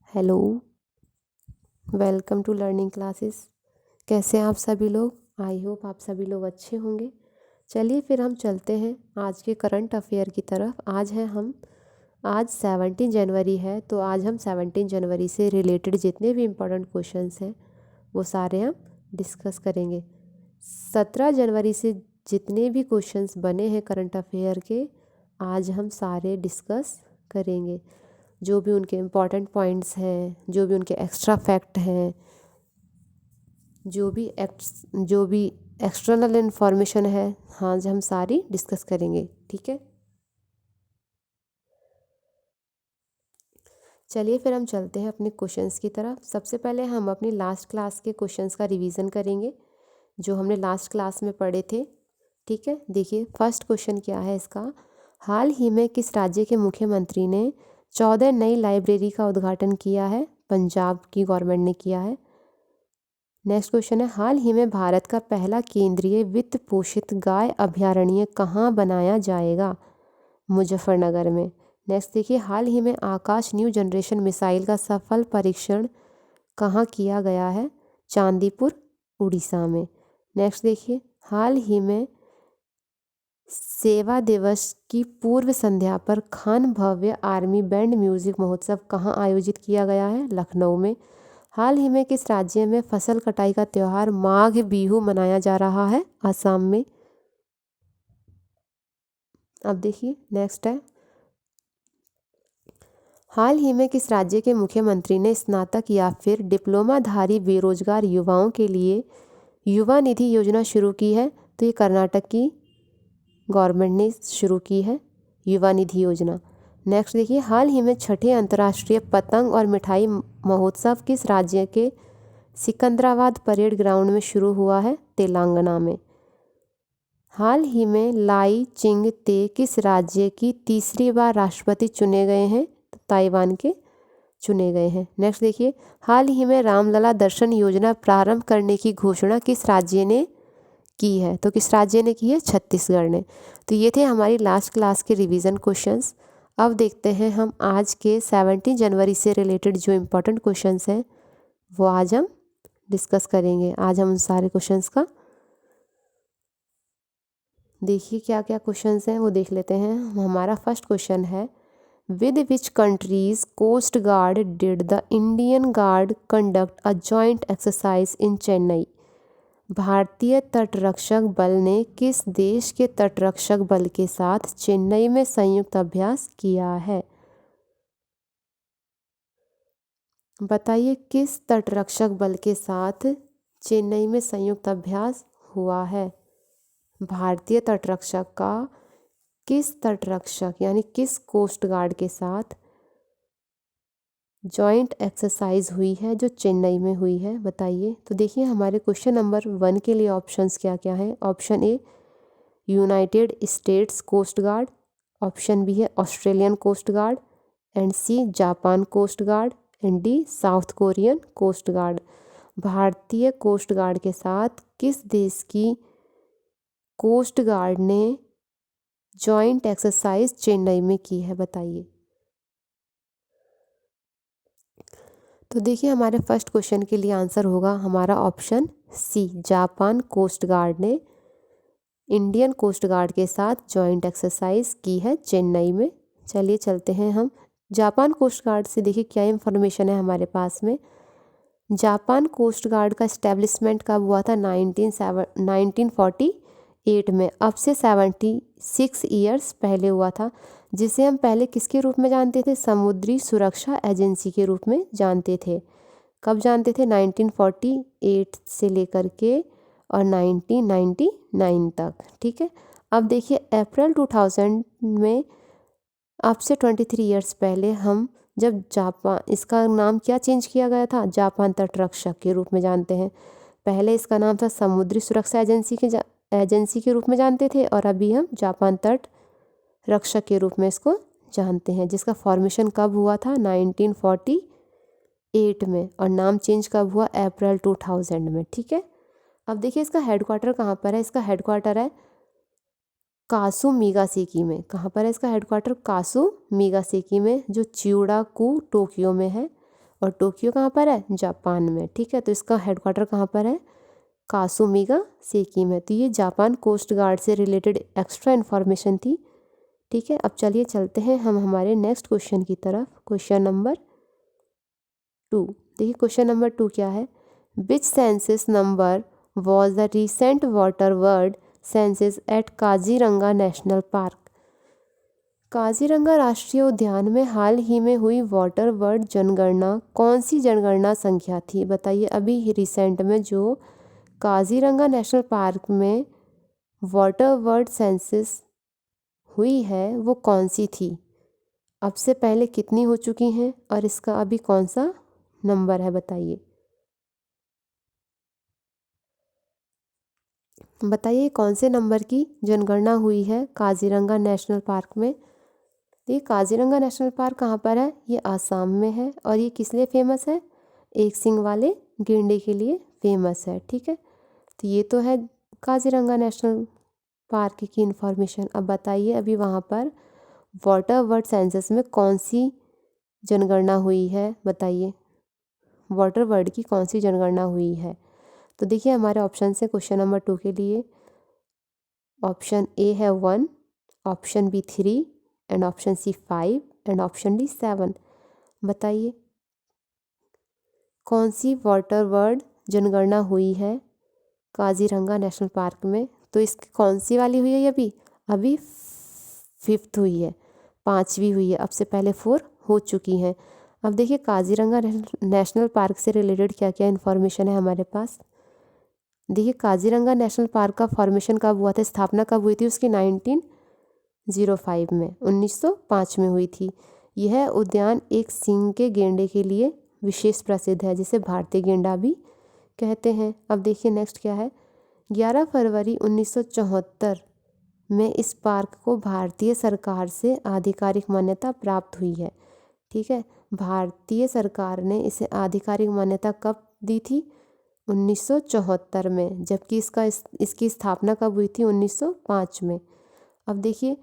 Hello, welcome to learning classes. कैसे हैं आप सभी लोग? आई होप आप सभी लोग अच्छे होंगे। चलिए फिर हम चलते हैं आज के करंट अफेयर की तरफ। आज 17 जनवरी है, तो आज हम 17 जनवरी से रिलेटेड जितने भी इम्पोर्टेंट क्वेश्चंस हैं वो सारे हम डिस्कस करेंगे। 17 जनवरी से जितने भी क्वेश्चंस बने हैं करंट अफेयर के, आज हम सारे डिस्कस करेंगे। जो भी उनके इम्पॉर्टेंट पॉइंट्स हैं, जो भी उनके एक्स्ट्रा फैक्ट हैं, जो भी एक्सटर्नल इन्फॉर्मेशन है, हाँ हम सारी डिस्कस करेंगे। ठीक है, चलिए फिर हम चलते हैं अपने क्वेश्चंस की तरफ। सबसे पहले हम अपनी लास्ट क्लास के क्वेश्चंस का रिवीजन करेंगे जो हमने लास्ट क्लास में पढ़े थे। ठीक है, देखिए फर्स्ट क्वेश्चन क्या है इसका। हाल ही में किस राज्य के मुख्यमंत्री ने 14 नई लाइब्रेरी का उद्घाटन किया है? पंजाब की गवर्नमेंट ने किया है। नेक्स्ट क्वेश्चन है, हाल ही में भारत का पहला केंद्रीय वित्त पोषित गाय अभयारण्य कहाँ बनाया जाएगा? मुजफ्फरनगर में। नेक्स्ट देखिए, हाल ही में आकाश न्यू जनरेशन मिसाइल का सफल परीक्षण कहाँ किया गया है? चांदीपुर, उड़ीसा में। नेक्स्ट देखिए, हाल ही में सेवा दिवस की पूर्व संध्या पर खान भव्य आर्मी बैंड म्यूजिक महोत्सव कहाँ आयोजित किया गया है? लखनऊ में। हाल ही में किस राज्य में फसल कटाई का त्यौहार माघ बिहू मनाया जा रहा है? असम में। अब देखिए नेक्स्ट है, हाल ही में किस राज्य के मुख्यमंत्री ने स्नातक या फिर डिप्लोमाधारी बेरोजगार युवाओं के लिए युवा निधि योजना शुरू की है? तो ये कर्नाटक की गवर्नमेंट ने शुरू की है युवा निधि योजना। नेक्स्ट देखिए, हाल ही में छठे अंतर्राष्ट्रीय पतंग और मिठाई महोत्सव किस राज्य के सिकंदराबाद परेड ग्राउंड में शुरू हुआ है? तेलंगाना में। हाल ही में लाई चिंग ते किस राज्य की तीसरी बार राष्ट्रपति चुने गए हैं? तो ताइवान के चुने गए हैं। नेक्स्ट देखिए, हाल ही में रामलला दर्शन योजना प्रारंभ करने की घोषणा किस राज्य ने की है? तो किस राज्य ने की है? छत्तीसगढ़ ने। तो ये थे हमारी लास्ट क्लास के रिवीजन क्वेश्चंस। अब देखते हैं हम आज के 17 जनवरी से रिलेटेड जो इम्पोर्टेंट क्वेश्चंस हैं वो आज हम डिस्कस करेंगे। आज हम उन सारे क्वेश्चंस का देखिए क्या क्या क्वेश्चंस हैं वो देख लेते हैं। हमारा फर्स्ट क्वेश्चन है, with which countries coast guard did the Indian guard conduct a joint exercise in Chennai? भारतीय तटरक्षक बल ने किस देश के तटरक्षक बल के साथ चेन्नई में संयुक्त अभ्यास किया है? बताइए किस तटरक्षक बल के साथ चेन्नई में संयुक्त अभ्यास हुआ है? भारतीय तटरक्षक का किस तटरक्षक यानी किस कोस्ट गार्ड के साथ जॉइंट एक्सरसाइज हुई है जो चेन्नई में हुई है? बताइए। तो देखिए हमारे क्वेश्चन नंबर 1 के लिए ऑप्शंस क्या क्या हैं। Option A United States coast guard, option B है Australian coast guard, and C Japan coast guard, and D South Korean coast guard. भारतीय कोस्ट गार्ड के साथ किस देश की कोस्ट गार्ड ने जॉइंट एक्सरसाइज चेन्नई में की है? बताइए। तो देखिए हमारे फर्स्ट क्वेश्चन के लिए आंसर होगा हमारा option C, Japan coast guard ने इंडियन कोस्ट गार्ड के साथ जॉइंट एक्सरसाइज की है चेन्नई में। चलिए चलते हैं हम जापान कोस्ट गार्ड से। देखिए क्या इन्फॉर्मेशन है हमारे पास में। जापान कोस्ट गार्ड का इस्टेब्लिशमेंट कब हुआ था? 1948 में, अब से 76 ईयर्स पहले हुआ था, जिसे हम पहले किसके रूप में जानते थे? समुद्री सुरक्षा एजेंसी के रूप में जानते थे। कब जानते थे? 1948 से लेकर के और 1999 तक। ठीक है, अब देखिए अप्रैल 2000 में, अब से 23 ईयर्स पहले हम जब जापान, इसका नाम क्या चेंज किया गया था? जापान तटरक्षक के रूप में जानते हैं। पहले इसका नाम था समुद्री सुरक्षा एजेंसी के रूप में जानते थे, और अभी हम जापान तट रक्षक के रूप में इसको जानते हैं, जिसका फॉर्मेशन कब हुआ था? 1948 में, और नाम चेंज कब हुआ? अप्रैल 2000 में। ठीक है, अब देखिए इसका हेडक्वार्टर कहाँ पर है। इसका हेडक्वार्टर है कासुमिगासेकी में। कहाँ पर है इसका हेडक्वार्टर? कासुमिगासेकी में, जो चियोडाकू टोक्यो में है। और टोक्यो कहाँ पर है, जापान में। ठीक है, तो इसका हेडक्वार्टर कहाँ पर है, कासुमिगा सेकी में। तो ये जापान कोस्ट गार्ड से रिलेटेड एक्स्ट्रा इन्फॉर्मेशन थी। ठीक है, अब चलिए चलते हैं हम हमारे नेक्स्ट क्वेश्चन की तरफ। Question number 2। देखिए क्वेश्चन नंबर 2 क्या है, which census number was the recent water bird census at Kaziranga national park. Kaziranga राष्ट्रीय उद्यान में हाल ही में हुई वाटर वर्ड जनगणना कौन सी जनगणना संख्या थी, बताइए। अभी रिसेंट में जो काजीरंगा नेशनल पार्क में वाटर वर्ड सेंसस हुई है वो कौन सी थी, अब से पहले कितनी हो चुकी हैं और इसका अभी कौन सा नंबर है, बताइए। बताइए कौन से नंबर की जनगणना हुई है काजीरंगा नेशनल पार्क में। ये काजीरंगा नेशनल पार्क कहाँ पर है, ये आसाम में है और ये किस लिए फेमस है, एक सींग वाले गेंडे के लिए फेमस है। ठीक है, तो ये तो है काजीरंगा नेशनल पार्क की इन्फॉर्मेशन। अब बताइए अभी वहाँ पर वाटर वर्ड सेंसस में कौन सी जनगणना हुई है, बताइए। वाटर वर्ड की कौन सी जनगणना हुई है, तो देखिए हमारे ऑप्शन से क्वेश्चन नंबर 2 के लिए ऑप्शन ए है 1, option B 3 and option C 5 and option D 7। बताइए कौन सी वाटर वर्ड जनगणना हुई है काजीरंगा नेशनल पार्क में। तो इसकी कौन सी वाली हुई है, अभी 5th हुई है, 5वीं हुई है, अब से पहले 4 हो चुकी हैं। अब देखिए काजीरंगा नेशनल पार्क से रिलेटेड क्या क्या इन्फॉर्मेशन है हमारे पास। देखिए काजीरंगा नेशनल पार्क का फॉर्मेशन कब हुआ था, स्थापना कब हुई थी उसकी, 1905 में, 1905 में हुई थी। यह उद्यान एक सींग के गेंडे के लिए विशेष प्रसिद्ध है, जिसे भारतीय गेंडा भी कहते हैं। अब देखिए नेक्स्ट क्या है, 11 फरवरी 1974 में इस पार्क को भारतीय सरकार से आधिकारिक मान्यता प्राप्त हुई है। ठीक है, भारतीय सरकार ने इसे आधिकारिक मान्यता कब दी थी, 1974 में, जबकि इसकी स्थापना कब हुई थी, 1905 में। अब देखिए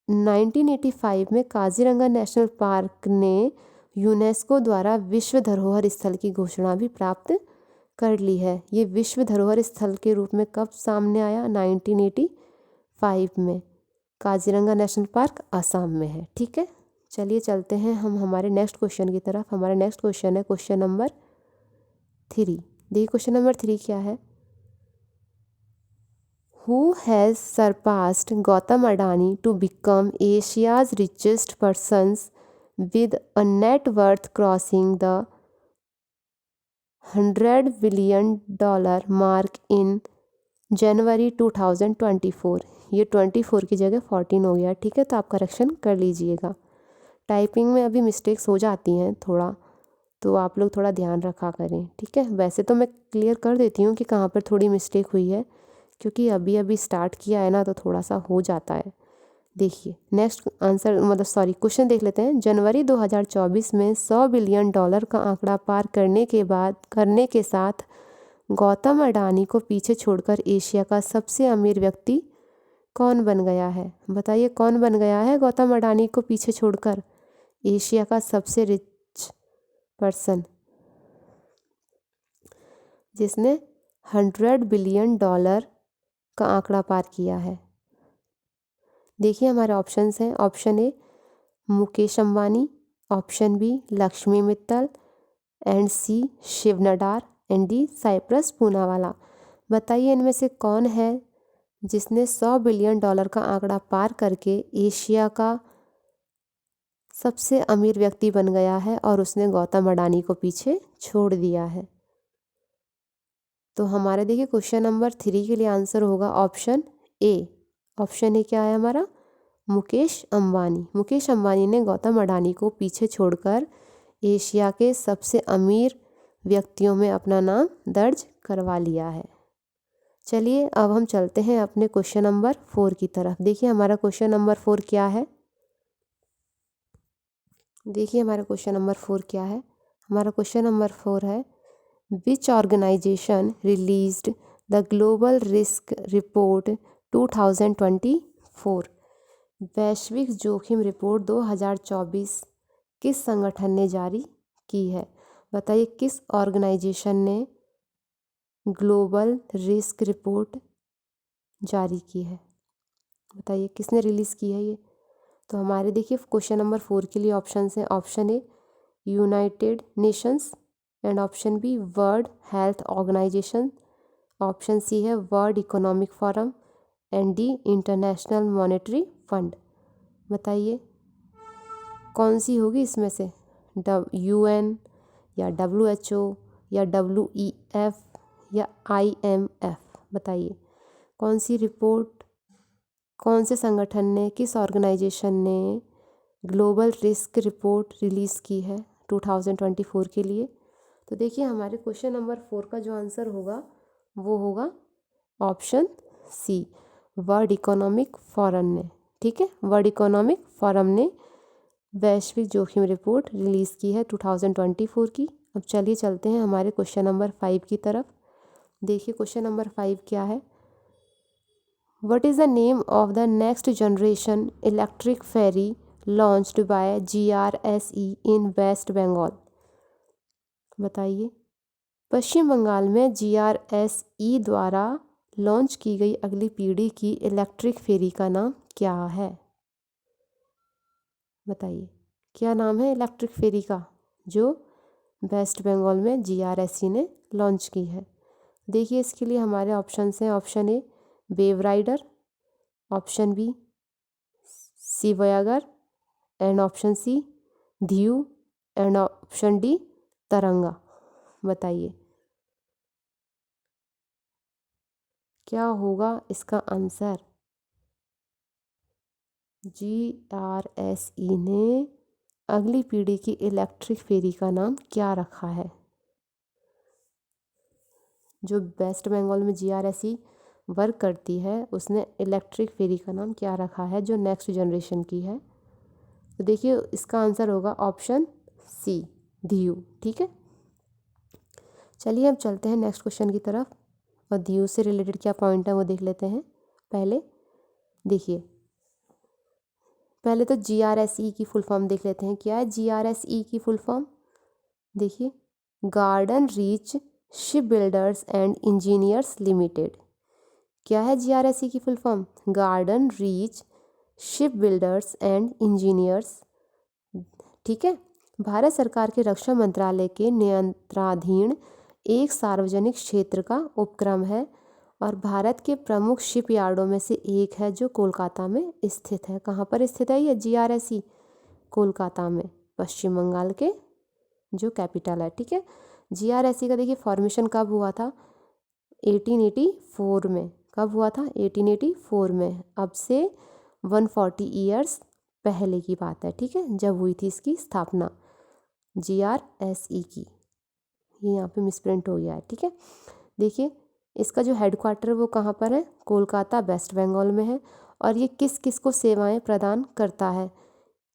1985 में काजीरंगा नेशनल पार्क ने यूनेस्को द्वारा विश्व धरोहर स्थल की घोषणा भी प्राप्त कर ली है। ये विश्व धरोहर स्थल के रूप में कब सामने आया, 1985 में। काजीरंगा नेशनल पार्क आसाम में है। ठीक है, चलिए चलते हैं हम हमारे नेक्स्ट क्वेश्चन की तरफ। हमारा नेक्स्ट क्वेश्चन है क्वेश्चन नंबर 3। देखिए क्वेश्चन नंबर 3 क्या है, Who has surpassed Gautam Adani to become Asia's richest persons with a net worth crossing the $100 billion mark in जनवरी 2024। ये 24 की जगह 14 हो गया। ठीक है, तो आप करेक्शन कर लीजिएगा। टाइपिंग में अभी मिस्टेक्स हो जाती हैं थोड़ा, तो आप लोग थोड़ा ध्यान रखा करें। ठीक है, वैसे तो मैं क्लियर कर देती हूँ कि कहाँ पर थोड़ी मिस्टेक हुई है, क्योंकि अभी अभी स्टार्ट किया है ना, तो थोड़ा सा हो जाता है। देखिए नेक्स्ट आंसर क्वेश्चन देख लेते हैं। जनवरी 2024 में $100 बिलियन का आंकड़ा पार करने के साथ गौतम अडानी को पीछे छोड़कर एशिया का सबसे अमीर व्यक्ति कौन बन गया है, बताइए कौन बन गया है गौतम अडानी को पीछे छोड़कर एशिया का सबसे रिच पर्सन, जिसने $100 बिलियन का आंकड़ा पार किया है। देखिए हमारे ऑप्शंस हैं, option A Mukesh Ambani, option B Lakshmi Mittal and C Shiv Nadar and D Cyrus Poonawalla. बताइए इनमें से कौन है जिसने $100 बिलियन का आंकड़ा पार करके एशिया का सबसे अमीर व्यक्ति बन गया है और उसने गौतम अडानी को पीछे छोड़ दिया है। तो हमारे देखिए क्वेश्चन नंबर 3 के लिए आंसर होगा ऑप्शन ए। ऑप्शन ए क्या है हमारा, मुकेश अंबानी। मुकेश अंबानी ने गौतम अडानी को पीछे छोड़कर एशिया के सबसे अमीर व्यक्तियों में अपना नाम दर्ज करवा लिया है। चलिए अब हम चलते हैं अपने क्वेश्चन नंबर 4 की तरफ। देखिए हमारा क्वेश्चन नंबर 4 क्या है, देखिए हमारा क्वेश्चन नंबर 4 क्या है। हमारा क्वेश्चन नंबर 4 है, which organization released the global risk report 2024। वैश्विक जोखिम रिपोर्ट 2024 किस संगठन ने जारी की है। बताइए किस ऑर्गेनाइजेशन ने ग्लोबल रिस्क रिपोर्ट जारी की है? बताइए किसने रिलीज़ की है ये? तो हमारे देखिए क्वेश्चन नंबर 4 के लिए ऑप्शन है, option A United Nations, and option B World Health Organization, option C है World economic Forum, and D International Monetary Fund. बताइए कौन सी होगी इसमें से? UN या WHO या WEF या IMF? बताइए कौन सी रिपोर्ट, कौन से संगठन ने, किस ऑर्गेनाइजेशन ने ग्लोबल रिस्क रिपोर्ट रिलीज़ की है 2024 के लिए? तो देखिए हमारे क्वेश्चन नंबर 4 का जो आंसर होगा वो होगा option C, world economic forum ने। ठीक है, वर्ल्ड इकोनॉमिक फोरम ने वैश्विक जोखिम रिपोर्ट रिलीज़ की है 2024 की। अब चलिए चलते हैं हमारे क्वेश्चन नंबर 5 की तरफ। देखिए क्वेश्चन नंबर 5 क्या है? What is the name of the next generation electric ferry launched by GRSE in west Bengal? बताइए पश्चिम बंगाल में GRSE द्वारा लॉन्च की गई अगली पीढ़ी की इलेक्ट्रिक फेरी का नाम क्या है? बताइए क्या नाम है इलेक्ट्रिक फेरी का जो वेस्ट बंगाल में GRSE ने लॉन्च की है? देखिए इसके लिए हमारे ऑप्शंस हैं, option A wave rider, option B sea voyager, and option C ध्यू, एंड ऑप्शन डी तरंगा। बताइए क्या होगा इसका आंसर? GRSE ने अगली पीढ़ी की इलेक्ट्रिक फेरी का नाम क्या रखा है? जो वेस्ट बंगाल में GRSE वर्क करती है उसने इलेक्ट्रिक फेरी का नाम क्या रखा है जो नेक्स्ट जनरेशन की है? तो देखिए इसका आंसर होगा ऑप्शन सी ध्यू। ठीक है, चलिए अब चलते हैं नेक्स्ट क्वेश्चन की तरफ और ध्यू से रिलेटेड क्या पॉइंट है वो देख लेते हैं। पहले देखिए, पहले तो GRSE की फुल फॉर्म देख लेते हैं। क्या है GRSE की फुल फॉर्म? देखिए garden reach ship builders and engineers limited. क्या है GRSE की full form? Garden reach ship builders and engineers. ठीक है, भारत सरकार के रक्षा मंत्रालय के नियंत्रणाधीन एक सार्वजनिक क्षेत्र का उपक्रम है और भारत के प्रमुख शिप यार्डों में से एक है जो कोलकाता में स्थित है। कहाँ पर स्थित है ये GRSE? कोलकाता में, पश्चिम बंगाल के जो कैपिटल है। ठीक है, GRSE का देखिए फॉर्मेशन कब हुआ था? 1884 में। कब हुआ था? 1884 में। अब से 140 ईयर्स पहले की बात है। ठीक है, जब हुई थी इसकी स्थापना GRSE की। ये यहाँ पे मिसप्रिंट हो गया है। ठीक है, देखिए इसका जो हेडक्वार्टर है वो कहाँ पर है? कोलकाता वेस्ट बंगाल में है। और ये किस किस को सेवाएं प्रदान करता है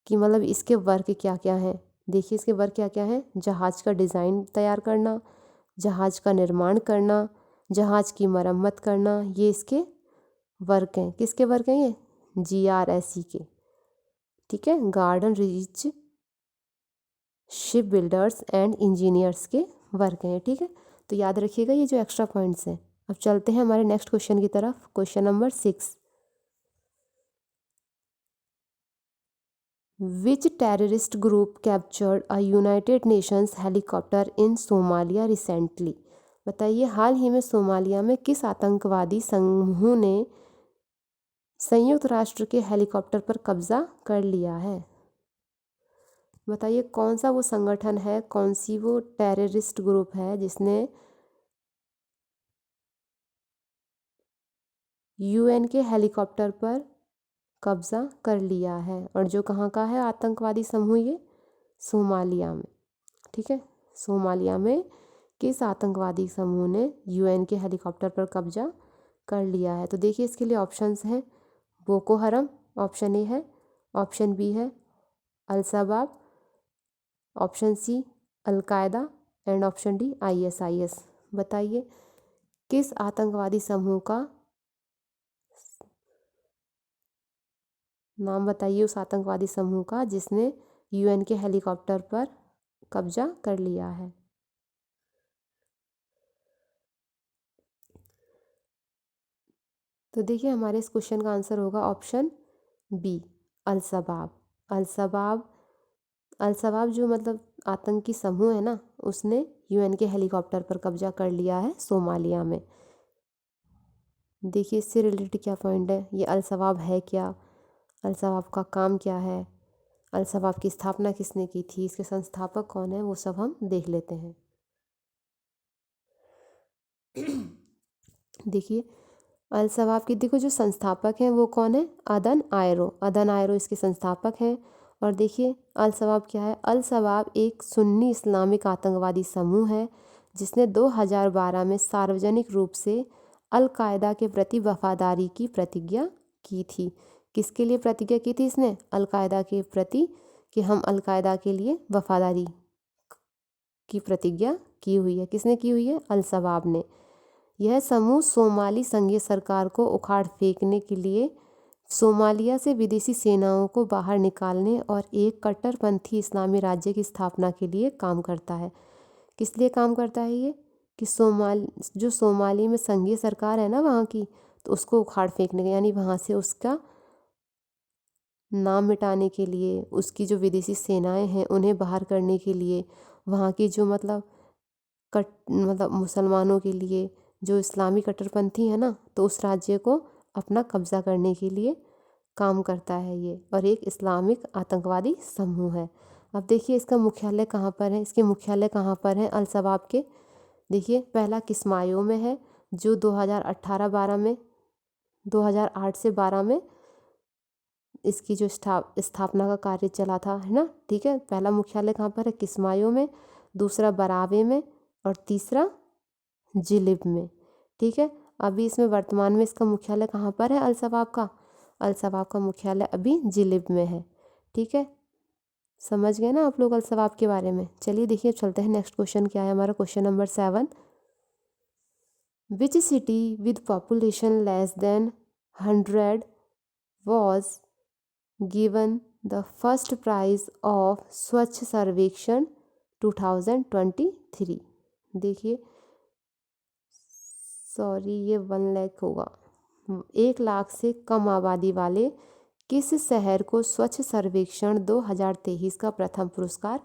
कि मतलब इसके वर्क क्या क्या हैं? देखिए इसके वर्क क्या क्या हैं? जहाज़ का डिज़ाइन तैयार करना, जहाज़ का निर्माण करना, जहाज़ की मरम्मत करना, ये इसके वर्क हैं। किसके वर्क हैं ये? GRSE के। ठीक है, garden reach ship builders and engineers के वर्क हैं। ठीक है, तो याद रखिएगा ये जो एक्स्ट्रा पॉइंट्स हैं। अब चलते हैं हमारे नेक्स्ट क्वेश्चन की तरफ। Question number 6, which terrorist group captured a United Nations helicopter in Somalia recently? बताइए हाल ही में सोमालिया में किस आतंकवादी समूह ने संयुक्त राष्ट्र के हेलीकॉप्टर पर कब्जा कर लिया है? बताइए कौन सा वो संगठन है, कौन सी वो टेररिस्ट ग्रुप है जिसने UN के हेलीकॉप्टर पर कब्जा कर लिया है और जो कहाँ का है आतंकवादी समूह? ये सोमालिया में। ठीक है, सोमालिया में किस आतंकवादी समूह ने UN के हेलीकॉप्टर पर कब्जा कर लिया है? तो देखिए इसके लिए ऑप्शंस हैं, बोको हरम ऑप्शन ए है, ऑप्शन बी है Al Shabaab, option C al Qaeda, and option D ISIS। बताइए किस आतंकवादी समूह का नाम बताइए, उस आतंकवादी समूह का जिसने UN के हेलीकॉप्टर पर कब्जा कर लिया है। तो देखिए हमारे इस क्वेश्चन का आंसर होगा option B, al Shabaab. Al Shabaab al Shabaab जो मतलब आतंकी समूह है ना, उसने यूएन के हेलीकॉप्टर पर कब्जा कर लिया है सोमालिया में। देखिए इससे रिलेटेड क्या पॉइंट है, ये अल-शबाब है क्या, अल-शबाब का काम क्या है, अल-शबाब की स्थापना किसने की थी, इसके संस्थापक कौन है, वो सब हम देख लेते हैं। देखिए अल-शबाब के देखो जो संस्थापक हैं वो कौन है, अदन आयरो। अदन आयरो इसके संस्थापक हैं। और देखिए अल-शबाब क्या है, अल-शबाब एक सुन्नी इस्लामिक आतंकवादी समूह है जिसने 2012 में सार्वजनिक रूप से अल-कायदा के प्रति वफादारी की प्रतिज्ञा की थी। किसके लिए प्रतिज्ञा की थी इसने, अल-कायदा के प्रति, कि हम अल-कायदा के लिए वफादारी की प्रतिज्ञा की हुई है। किसने की हुई है, अल-शबाब ने। यह समूह सोमाली संघीय सरकार को उखाड़ फेंकने के लिए सोमालिया से विदेशी सेनाओं को बाहर निकालने और एक कट्टरपंथी इस्लामी राज्य की स्थापना के लिए काम करता है। किस लिए काम करता है ये, कि जो सोमाली में संघीय सरकार है ना वहाँ की, तो उसको उखाड़ फेंकने के, यानी वहाँ से उसका नाम मिटाने के लिए, उसकी जो विदेशी सेनाएं हैं उन्हें बाहर करने के लिए, वहाँ की जो मतलब मुसलमानों के लिए जो इस्लामी कट्टरपंथी है ना, तो उस राज्य को अपना कब्जा करने के लिए काम करता है ये, और एक इस्लामिक आतंकवादी समूह है। अब देखिए इसका मुख्यालय कहाँ पर है, इसके मुख्यालय कहाँ पर हैं अल-शबाब के। देखिए पहला किस्मायो में है, जो 2018-12 में 2008 से 12 में इसकी जो स्थापना का कार्य चला था, है ना। ठीक है, पहला मुख्यालय कहाँ पर है, किस्मायो में, दूसरा बरावे में, और तीसरा जिलिब में। ठीक है, अभी इसमें वर्तमान में इसका मुख्यालय कहाँ पर है अल-शबाब का, अल-शबाब का मुख्यालय अभी जिलिब में है। ठीक है, समझ गए ना आप लोग अल-शबाब के बारे में। चलिए देखिए चलते हैं, नेक्स्ट क्वेश्चन क्या है हमारा, question number 7। Which city with population less than 100 was given the first prize of Swachh Survekshan 2023। देखिए सॉरी, ये 1 लाख होगा, 1 लाख से कम आबादी वाले किस शहर को स्वच्छ सर्वेक्षण 2023 का प्रथम पुरस्कार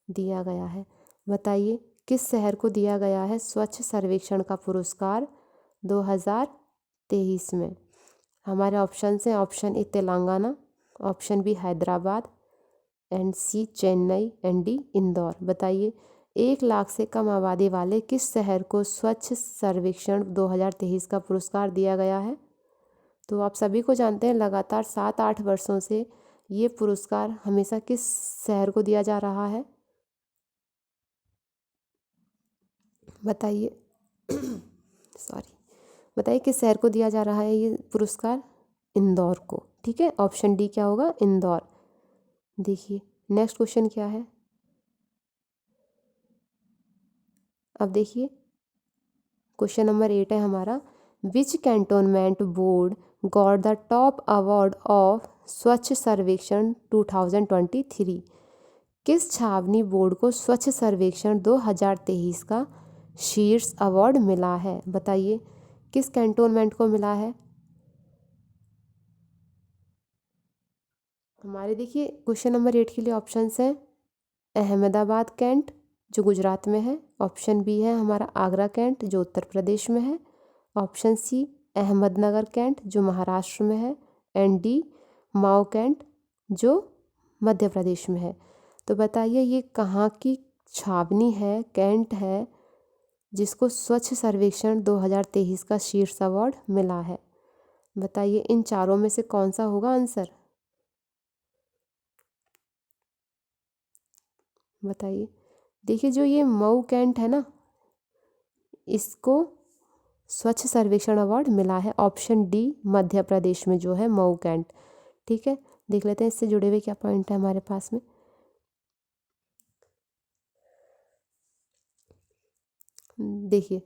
दिया गया है। बताइए किस शहर को दिया गया है स्वच्छ सर्वेक्षण का पुरस्कार 2023 में। हमारे ऑप्शन हैं, option A Telangana, option B Hyderabad, and C Chennai, and D Indore. बताइए 1 लाख से कम आबादी वाले किस शहर को स्वच्छ सर्वेक्षण 2023 का पुरस्कार दिया गया है। तो आप सभी को जानते हैं लगातार 7-8 वर्षों से ये पुरस्कार हमेशा किस शहर को दिया जा रहा है, बताइए। सॉरी, बताइए किस शहर को दिया जा रहा है ये पुरस्कार, इंदौर को। ठीक है, ऑप्शन डी क्या होगा, इंदौर। देखिए नेक्स्ट क्वेश्चन क्या है, अब देखिए क्वेश्चन नंबर 8 है हमारा, which cantonment board got the top award of Swachh Survekshan 2023। किस छावनी बोर्ड को स्वच्छ सर्वेक्षण 2023 का शीर्ष अवार्ड मिला है। बताइए किस कैंटोनमेंट को मिला है। हमारे देखिए क्वेश्चन नंबर 8 के लिए ऑप्शंस हैं, अहमदाबाद कैंट जो गुजरात में है, ऑप्शन बी है हमारा आगरा कैंट जो उत्तर प्रदेश में है, ऑप्शन सी अहमदनगर कैंट जो महाराष्ट्र में है, एंड डी माओ कैंट जो मध्य प्रदेश में है। तो बताइए ये कहाँ की छावनी है, कैंट है, जिसको स्वच्छ सर्वेक्षण 2023 का शीर्ष अवार्ड मिला है। बताइए इन चारों में से कौन सा होगा आंसर, बताइए। देखिए जो ये मऊ कैंट है ना, इसको स्वच्छ सर्वेक्षण अवार्ड मिला है, ऑप्शन डी मध्य प्रदेश में जो है मऊ कैंट। ठीक है, देख लेते हैं इससे जुड़े हुए क्या पॉइंट है हमारे पास में। देखिए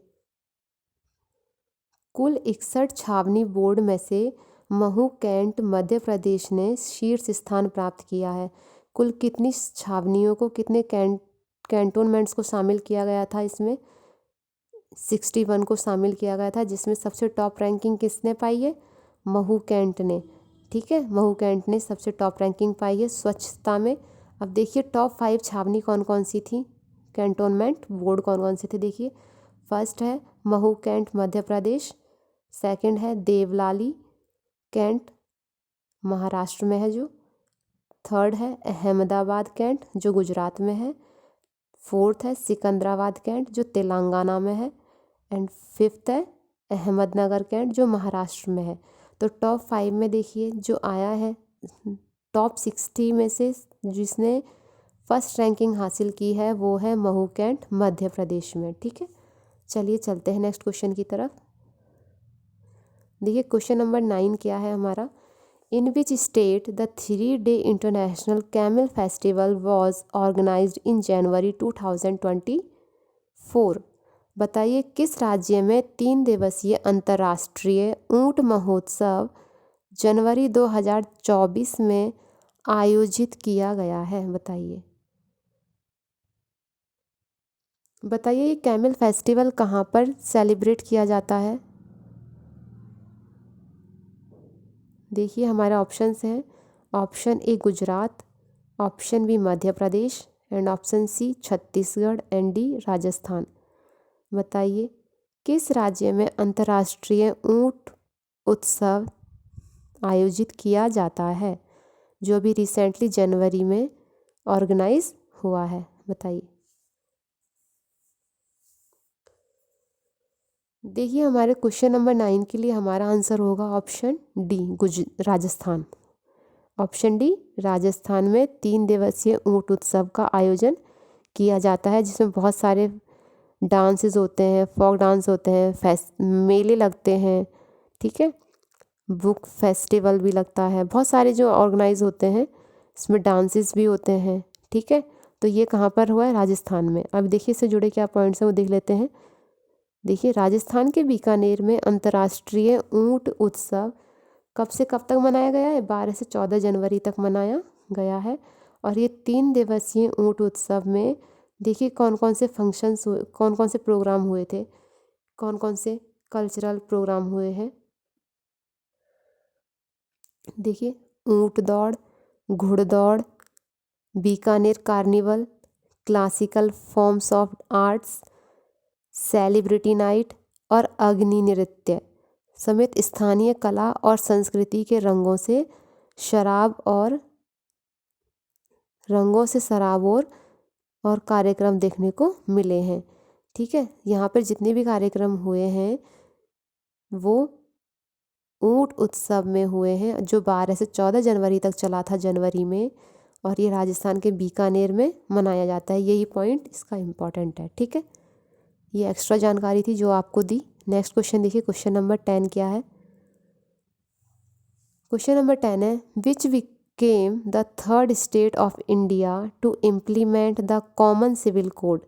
कुल 61 छावनी बोर्ड में से महू कैंट मध्य प्रदेश ने शीर्ष स्थान प्राप्त किया है। कुल कितनी छावनियों को, कितने कैंटोनमेंट्स को शामिल किया गया था इसमें, 61 को शामिल किया गया था, जिसमें सबसे टॉप रैंकिंग किसने पाई है? महू कैंट ने। ठीक है, महू कैंट ने सबसे टॉप रैंकिंग पाई है स्वच्छता में। अब देखिए टॉप 5 छावनी कौन कौन सी थी, कैंटोनमेंट बोर्ड कौन कौन से थे। देखिए फर्स्ट है महू कैंट मध्य प्रदेश, सेकंड है देवलाली कैंट महाराष्ट्र में है जो, थर्ड है अहमदाबाद कैंट जो गुजरात में है, फोर्थ है सिकंदराबाद कैंट जो तेलंगाना में है, एंड फिफ्थ है अहमदनगर कैंट जो महाराष्ट्र में है। तो टॉप 5 में देखिए जो आया है, टॉप 60 में से जिसने फर्स्ट रैंकिंग हासिल की है वो है महू कैंट मध्य प्रदेश में। ठीक है, चलिए चलते हैं नेक्स्ट क्वेश्चन की तरफ। देखिए क्वेश्चन नंबर 9 क्या है हमारा, in which state the 3-day international camel festival was organized in January 2024। बताइए किस राज्य में 3 दिवसीय अंतर्राष्ट्रीय ऊंट महोत्सव जनवरी 2024 में आयोजित किया गया है। बताइए ये कैमल फेस्टिवल कहाँ पर सेलिब्रेट किया जाता है। देखिए हमारे ऑप्शंस हैं, option A Gujarat, option B Madhya Pradesh and option C Chhattisgarh and D Rajasthan. बताइए किस राज्य में अंतर्राष्ट्रीय ऊंट उत्सव आयोजित किया जाता है जो अभी रिसेंटली जनवरी में ऑर्गेनाइज हुआ है। बताइए। देखिए हमारे क्वेश्चन नंबर 9 के लिए हमारा आंसर होगा option D Rajasthan. Option D Rajasthan में 3 दिवसीय ऊंट उत्सव का आयोजन किया जाता है, जिसमें बहुत सारे डांसेस होते हैं, फोक डांस होते हैं, मेले लगते हैं। ठीक है, बुक फेस्टिवल भी लगता है, बहुत सारे जो ऑर्गेनाइज होते हैं इसमें डांसेस भी होते हैं। ठीक है, तो ये कहाँ पर हुआ है? राजस्थान में। अब देखिए इससे जुड़े क्या पॉइंट्स हैं वो देख लेते हैं। देखिए राजस्थान के बीकानेर में अंतर्राष्ट्रीय ऊंट उत्सव कब से कब तक मनाया गया है? 12 से 14 जनवरी तक मनाया गया है। और ये 3 दिवसीय ऊंट उत्सव में देखिए कौन कौन से फंक्शंस हुए, कौन कौन से प्रोग्राम हुए थे, कौन कौन से कल्चरल प्रोग्राम हुए हैं। देखिए ऊंट दौड़, घुड़दौड़, Bikaner carnival, classical forms of arts, celebrity night और अग्नि नृत्य समेत स्थानीय कला और संस्कृति के रंगों से शराब और कार्यक्रम देखने को मिले हैं। ठीक है, यहाँ पर जितने भी कार्यक्रम हुए हैं वो ऊंट उत्सव में हुए हैं जो 12 से 14 जनवरी तक चला था जनवरी में, और ये राजस्थान के बीकानेर में मनाया जाता है। यही पॉइंट इसका इम्पॉर्टेंट है। ठीक है, ये एक्स्ट्रा जानकारी थी जो आपको दी। नेक्स्ट क्वेश्चन देखिए, क्वेश्चन नंबर 10 क्या है। क्वेश्चन नंबर 10 है, which became the 3rd state of India to implement the common civil code.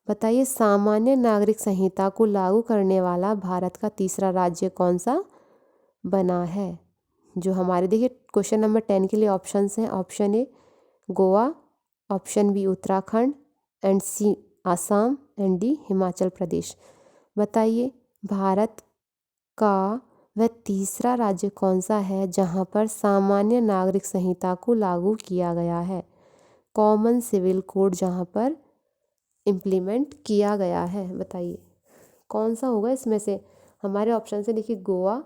बताइए सामान्य नागरिक संहिता को लागू करने वाला भारत का तीसरा राज्य कौन सा बना है। जो हमारे देखिए क्वेश्चन नंबर 10 के लिए ऑप्शंस हैं, option A Goa, option B Uttarakhand and C Assam and D Himachal Pradesh. बताइए भारत का वह तीसरा राज्य कौन सा है जहां पर सामान्य नागरिक संहिता को लागू किया गया है, कॉमन सिविल कोड जहां पर इम्प्लीमेंट किया गया है। बताइए कौन सा होगा इसमें से। हमारे ऑप्शन से देखिए गोवा,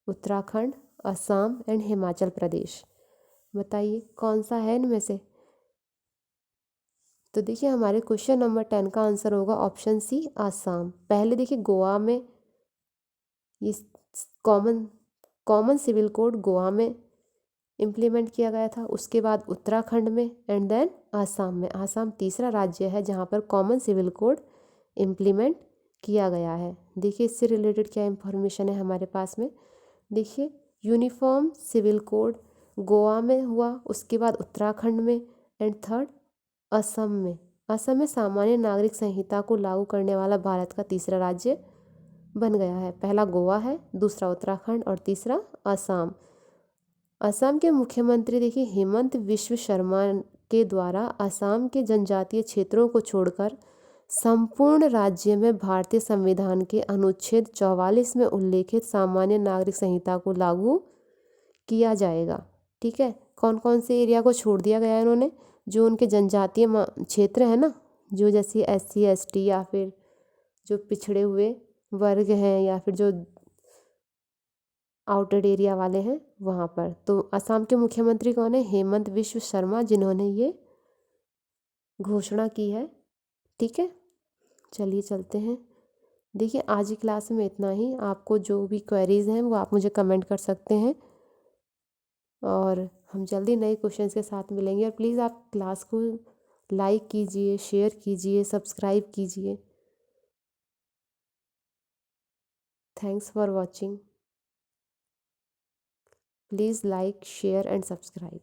उत्तराखंड, असम एंड हिमाचल प्रदेश। बताइए कौन सा है इनमें से। तो देखिए हमारे क्वेश्चन नंबर 10 का आंसर होगा ऑप्शन सी आसाम। पहले देखिए गोवा में ये कॉमन सिविल कोड गोवा में इम्प्लीमेंट किया गया था, उसके बाद उत्तराखंड में एंड देन आसाम में। आसाम तीसरा राज्य है जहाँ पर कॉमन सिविल कोड इम्प्लीमेंट किया गया है। देखिए इससे रिलेटेड क्या इंफॉर्मेशन है हमारे पास में। देखिए यूनिफॉर्म सिविल कोड गोवा में हुआ, उसके बाद उत्तराखंड में एंड थर्ड असम में। असम में सामान्य नागरिक संहिता को लागू करने वाला भारत का तीसरा राज्य बन गया है। पहला गोवा है, दूसरा उत्तराखंड और तीसरा असम। असम के मुख्यमंत्री देखिए हेमंत विश्व शर्मा के द्वारा असम के जनजातीय क्षेत्रों को छोड़कर संपूर्ण राज्य में भारतीय संविधान के अनुच्छेद 44 में उल्लेखित सामान्य नागरिक संहिता को लागू किया जाएगा। ठीक है, कौन कौन से एरिया को छोड़ दिया गया है इन्होंने? जो उनके जनजातीय क्षेत्र है ना, जो जैसे SC ST या फिर जो पिछड़े हुए वर्ग हैं या फिर जो आउटेड एरिया वाले हैं वहाँ पर। तो असम के मुख्यमंत्री कौन है? हेमंत विश्व शर्मा, जिन्होंने ये घोषणा की है। ठीक है, चलिए चलते हैं। देखिए आज की क्लास में इतना ही। आपको जो भी क्वेरीज हैं वो आप मुझे कमेंट कर सकते हैं और हम जल्दी नए क्वेश्चंस के साथ मिलेंगे। और प्लीज़ आप क्लास को लाइक कीजिए, शेयर कीजिए, सब्सक्राइब कीजिए। Thanks for watching. Please like, share and subscribe.